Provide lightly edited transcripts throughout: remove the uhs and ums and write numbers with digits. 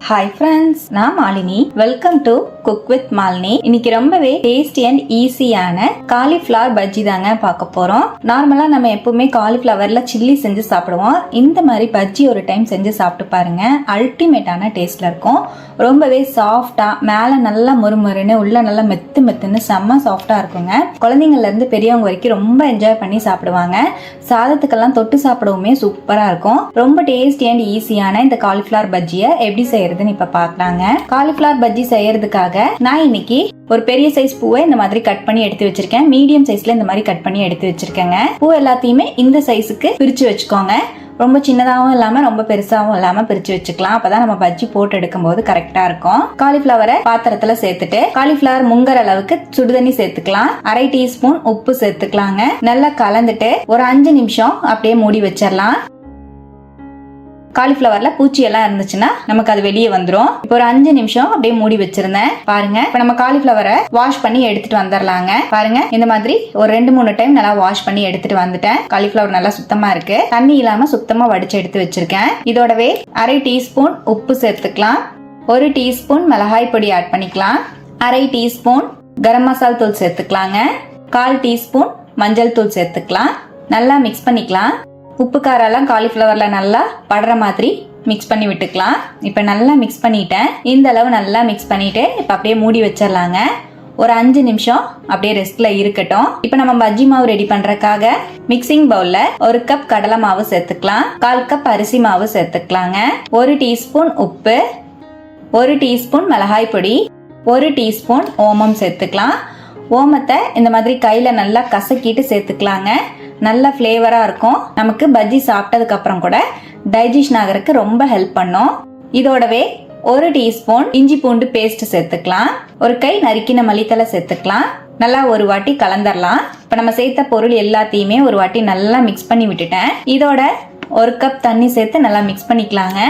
Hi friends, நான் Malini. Welcome to cook with Malini. இன்னைக்கு ரொம்பவே டேஸ்டி அண்ட் ஈஸியான காலிஃப்ளவர் பஜ்ஜி தாங்க பார்க்க போறோம். நார்மலா நம்ம எப்பவுமே காலிஃப்ளவர்ல சில்லி செஞ்சு சாப்பிடுவோம். இந்த மாதிரி பஜ்ஜி ஒரு டைம் செஞ்சு சாப்பிட்டு பாருங்க. அல்டிமேட்டான டேஸ்ட்ல இருக்கும். ரொம்பவே சாஃப்டா, மேல நல்லா முறுமுறுன்னு, உள்ள நல்லா மெத்து மெத்துன்னு செம்ம சாஃப்டா இருக்குங்க. குழந்தைங்கள்ல இருந்து பெரியவங்க வரைக்கும் ரொம்ப என்ஜாய் பண்ணி சாப்பிடுவாங்க. சாதத்துக்கெல்லாம் தொட்டு சாப்பிடவுமே சூப்பரா இருக்கும். ரொம்ப டேஸ்டி அண்ட் ஈஸியான இந்த காலிஃப்ளவர் பஜ்ஜியை எப்படி செய்யறதுன்னு இப்ப பாக்கலாங்க. காலிஃப்ளவர் பஜ்ஜி செய்யறதுக்காக நான் இன்னைக்கு ஒரு பெரிய சைஸ் பூவை இந்த மாதிரி கட் பண்ணி எடுத்து வச்சிருக்கேன். மீடியம் சைஸ்ல இந்த மாதிரி கட் பண்ணி எடுத்து வச்சிருக்கேங்க. பூ எல்லாத்தையுமே இந்த சைஸுக்கு பிரிச்சு வச்சுக்கோங்க. ரொம்ப சின்னதாகவும் இல்லாம ரொம்ப பெருசாவும் இல்லாம பிரிச்சு வச்சுக்கலாம். அப்பதான் நம்ம பஜ்ஜி போட்டு எடுக்கும் போது கரெக்டா இருக்கும். காலிஃபிளவரை பாத்திரத்துல சேர்த்துட்டு காலிஃபிளவர் முங்குற அளவுக்கு சுடுதண்ணி சேர்த்துக்கலாம். 1/2 டீஸ்பூன் உப்பு சேர்த்துக்கலாங்க. நல்லா கலந்துட்டு ஒரு 5 நிமிஷம் அப்படியே மூடி வச்சிடலாம். காலிஃபிளவர்ல பூச்சி எல்லாம் இருந்துச்சுன்னா நமக்கு அது வெளியே வந்துடும். இப்போ ஒரு 5 நிமிஷம் அப்படியே மூடி வச்சிருந்தேன். பாருங்க, இப்ப நம்ம காலிஃபிளவரை வாஷ் பண்ணி எடுத்துட்டு வந்துடலாங்க. பாருங்க, இந்த மாதிரி ஒரு 2-3 டைம் நல்லா வாஷ் பண்ணி எடுத்துட்டு வந்துட்டேன். காலிஃபிளவர் நல்லா சுத்தமா இருக்கு. தண்ணி இல்லாம சுத்தமா வடிச்சு எடுத்து வச்சிருக்கேன். இதோடவே 1/2 டீஸ்பூன் உப்பு சேர்த்துக்கலாம். 1 டீஸ்பூன் மிளகாய் பொடி ஆட் பண்ணிக்கலாம். 1/2 டீஸ்பூன் கரம் மசாலா தூள் சேர்த்துக்கலாங்க. 1/4 டீஸ்பூன் மஞ்சள் தூள் சேர்த்துக்கலாம். நல்லா மிக்ஸ் பண்ணிக்கலாம். உப்பு காரெல்லாம் காலிஃபிளவர்ல நல்லா படுற மாதிரி மிக்ஸ் பண்ணி விட்டுக்கலாம். இப்ப நல்லா மிக்ஸ் பண்ணிட்டேன். இந்த அளவு நல்லா மிக்ஸ் பண்ணிட்டு இப்ப அப்படியே மூடி வச்சிடலாங்க. ஒரு 5 நிமிஷம் அப்படியே ரெஸ்ட்ல இருக்கட்டும். இப்ப நம்ம பஜ்ஜி மாவு ரெடி பண்றதுக்காக மிக்சிங் பவுல்ல 1 கப் கடலை மாவு சேர்த்துக்கலாம். 1/4 கப் அரிசி மாவு சேர்த்துக்கலாங்க. 1 டீஸ்பூன் உப்பு, 1 டீஸ்பூன் மிளகாய் பொடி, 1 டீஸ்பூன் ஓமம் சேர்த்துக்கலாம். ஓமத்தை இந்த மாதிரி கையில நல்லா கசக்கிட்டு சேர்த்துக்கலாங்க. நல்ல ஃப்ளேவரா இருக்கும். நமக்கு பஜ்ஜி சாப்பிட்டதுக்கு அப்புறம் கூட டைஜஷன் ஆகிறதுக்கு ரொம்ப ஹெல்ப் பண்ணும். இதோடவே 1 டீஸ்பூன் இஞ்சி பூண்டு பேஸ்ட் சேர்த்துக்கலாம். ஒரு கை நறுக்கின மல்லித்தலை சேர்த்துக்கலாம். நல்லா ஒரு வாட்டி கலந்துடலாம். இப்ப நம்ம சேர்த்த பொருள் எல்லாத்தையுமே ஒரு வாட்டி நல்லா மிக்ஸ் பண்ணி விட்டுட்டேன். இதோட 1 கப் தண்ணி சேர்த்து நல்லா மிக்ஸ் பண்ணிக்கலாங்க.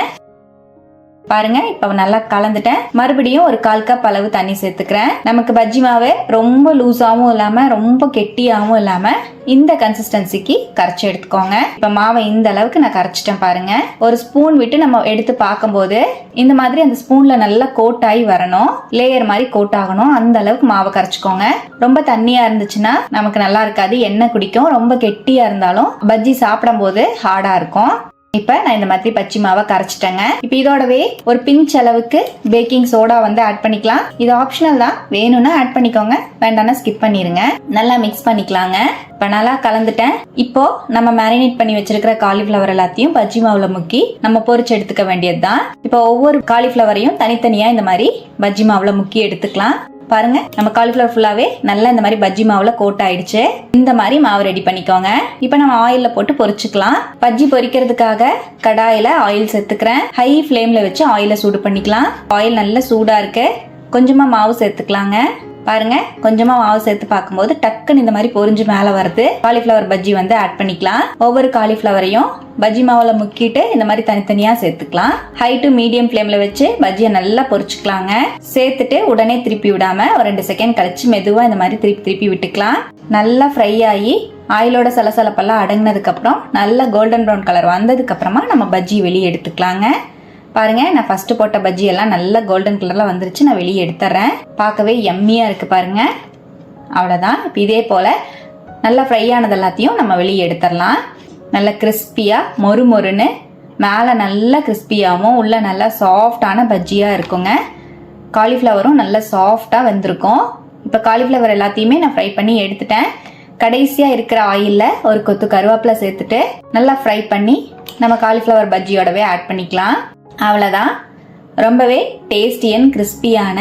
பாருங்க, இப்ப நல்லா கலந்துட்டேன். மறுபடியும் ஒரு 1/4 கப் அளவு தண்ணி சேர்த்துக்கிறேன். நமக்கு பஜ்ஜி மாவு ரொம்ப லூஸாவும் இல்லாம ரொம்ப கெட்டியாவும் இல்லாம இந்த கன்சிஸ்டன்சிக்கு கரைச்சி எடுத்துக்கோங்க. இப்ப மாவை இந்த அளவுக்கு நான் கரைச்சிட்டேன். பாருங்க, ஒரு ஸ்பூன் விட்டு நம்ம எடுத்து பார்க்கும்போது இந்த மாதிரி அந்த ஸ்பூன்ல நல்லா கோட் ஆகி வரணும். லேயர் மாதிரி கோட் ஆகணும். அந்த அளவுக்கு மாவை கரைச்சிக்கோங்க. ரொம்ப தண்ணியா இருந்துச்சுன்னா நமக்கு நல்லா இருக்காது, எண்ணெய் குடிக்கும். ரொம்ப கெட்டியா இருந்தாலும் பஜ்ஜி சாப்பிடும் போது ஹார்டா இருக்கும். இப்ப நான் இந்த மாதிரி பச்சை மாவை கரைச்சிட்டேங்க. இப்ப இதோடவே ஒரு பிஞ்ச் அளவுக்கு பேக்கிங் சோடா ஆட் பண்ணிக்கலாம். இது ஆப்ஷனல் தான், வேணும்னா ஆட் பண்ணிக்கோங்க, வேண்டாம்னா ஸ்கிப் பண்ணிருங்க. நல்லா மிக்ஸ் பண்ணிக்கலாங்க. இப்ப நல்லா கலந்துட்டேன். இப்போ நம்ம மேரினேட் பண்ணி வச்சிருக்கிற காலிஃபிளவர் எல்லாத்தையும் பஜ்ஜி மாவுல முக்கி நம்ம பொரிச்சு எடுத்துக்க வேண்டியதுதான். இப்போ ஒவ்வொரு காலிஃபிளவரையும் தனித்தனியா இந்த மாதிரி பஜ்ஜி மாவுல முக்கி எடுத்துக்கலாம். பாருங்க, நம்ம காலிஃபிளவர் ஃபுல்லாவே நல்லா இந்த மாதிரி பஜ்ஜி மாவுல கோட் ஆயிடுச்சு. இந்த மாதிரி மாவு ரெடி பண்ணிக்கோங்க. இப்ப நம்ம ஆயில்ல போட்டு பொரிச்சுக்கலாம். பஜ்ஜி பொரிக்கிறதுக்காக கடாயில ஆயில் சேர்த்துக்கிறேன். ஹை ஃப்ளேம்ல வச்சு ஆயில சூடு பண்ணிக்கலாம். ஆயில் நல்லா சூடா இருக்கு. கொஞ்சமா மாவு சேர்த்துக்கலாங்க. பாருங்க, கொஞ்சமா மாவு சேர்த்து பார்க்கும்போது டக்குன்னு இந்த மாதிரி பொரிஞ்சு மேல வருது. காலிஃபிளவர் பஜ்ஜி ஆட் பண்ணிக்கலாம். ஒவ்வொரு காலிஃபிளவரையும் பஜ்ஜி மாவுல முக்கிட்டு இந்த மாதிரி தனித்தனியா சேர்த்துக்கலாம். ஹை டு மீடியம் ஃப்ளேம்ல வச்சு பஜ்ஜியை நல்லா பொரிச்சுக்கலாங்க. சேர்த்துட்டு உடனே திருப்பி விடாம ஒரு 2 செகண்ட் கழிச்சு மெதுவா இந்த மாதிரி திருப்பி விட்டுக்கலாம். நல்லா ஃப்ரை ஆகி ஆயிலோட சலசலப்பெல்லாம் அடங்கினதுக்கு அப்புறம் நல்லா கோல்டன் ப்ரௌன் கலர் வந்ததுக்கு அப்புறமா நம்ம பஜ்ஜி வெளியே எடுத்துக்கலாங்க. பாருங்க, நான் ஃபர்ஸ்ட் போட்ட பஜ்ஜி எல்லாம் நல்ல கோல்டன் கலர்ல வந்துருச்சு. நான் வெளியே எடுத்துறேன். பார்க்கவே எம்மியா இருக்கு பாருங்க. அவ்வளவுதான். இப்போ இதே போல நல்லா ஃப்ரை ஆனது எல்லாத்தையும் நம்ம வெளியே எடுத்துடலாம். நல்ல கிறிஸ்பியா மொறுன்னு மேல நல்லா கிறிஸ்பியாவும் உள்ள நல்லா சாஃப்டான பஜ்ஜியா இருக்குங்க. காலிஃபிளவரும் நல்லா சாஃப்டா வந்திருக்கும். இப்போ காலிஃபிளவர் எல்லாத்தையுமே நான் ஃப்ரை பண்ணி எடுத்துட்டேன். கடைசியா இருக்கிற ஆயில்ல ஒரு கொத்து கருவேப்பிலை சேர்த்துட்டு நல்லா ஃப்ரை பண்ணி நம்ம காலிஃபிளவர் பஜ்ஜியோடவே ஆட் பண்ணிக்கலாம். அவ்வளவுதான். ரொம்பவே டேஸ்டி அண்ட் கிறிஸ்பியான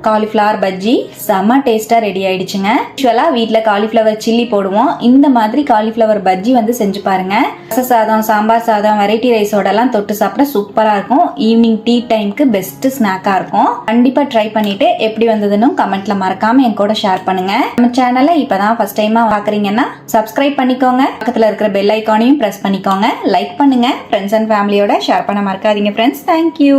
காலிஃபிளவர் பஜ்ஜி செம்ம டேஸ்டா ரெடி ஆயிடுச்சுங்க. யூசுவலா வீட்ல காலிஃபிளவர் சில்லி போடுவோம். இந்த மாதிரி காலிஃபிளவர் பஜ்ஜி செஞ்சு பாருங்க. ரச சாதம், சாம்பார் சாதம், வெரைட்டி ரைஸோட எல்லாம் தொட்டு சாப்பிட சூப்பரா இருக்கும். ஈவினிங் டீ டைம்க்கு பெஸ்ட் ஸ்நாக்கா இருக்கும். கண்டிப்பா ட்ரை பண்ணிட்டு எப்படி வந்ததுன்னு கமெண்ட்ல மறக்காம என் கூட ஷேர் பண்ணுங்க. நம்ம சேனலை இப்பதான் ஃபர்ஸ்ட் டைமா பாக்குறீங்கன்னா சப்ஸ்கிரைப் பண்ணிக்கோங்க. பக்கத்துல இருக்கிற பெல் ஐக்கானையும் பிரஸ் பண்ணிக்கோங்க. லைக் பண்ணுங்க. ஃப்ரெண்ட்ஸ் அண்ட் ஃபேமிலியோட ஷேர் பண்ண மறக்காதீங்க ஃப்ரெண்ட்ஸ். தேங்க்யூ.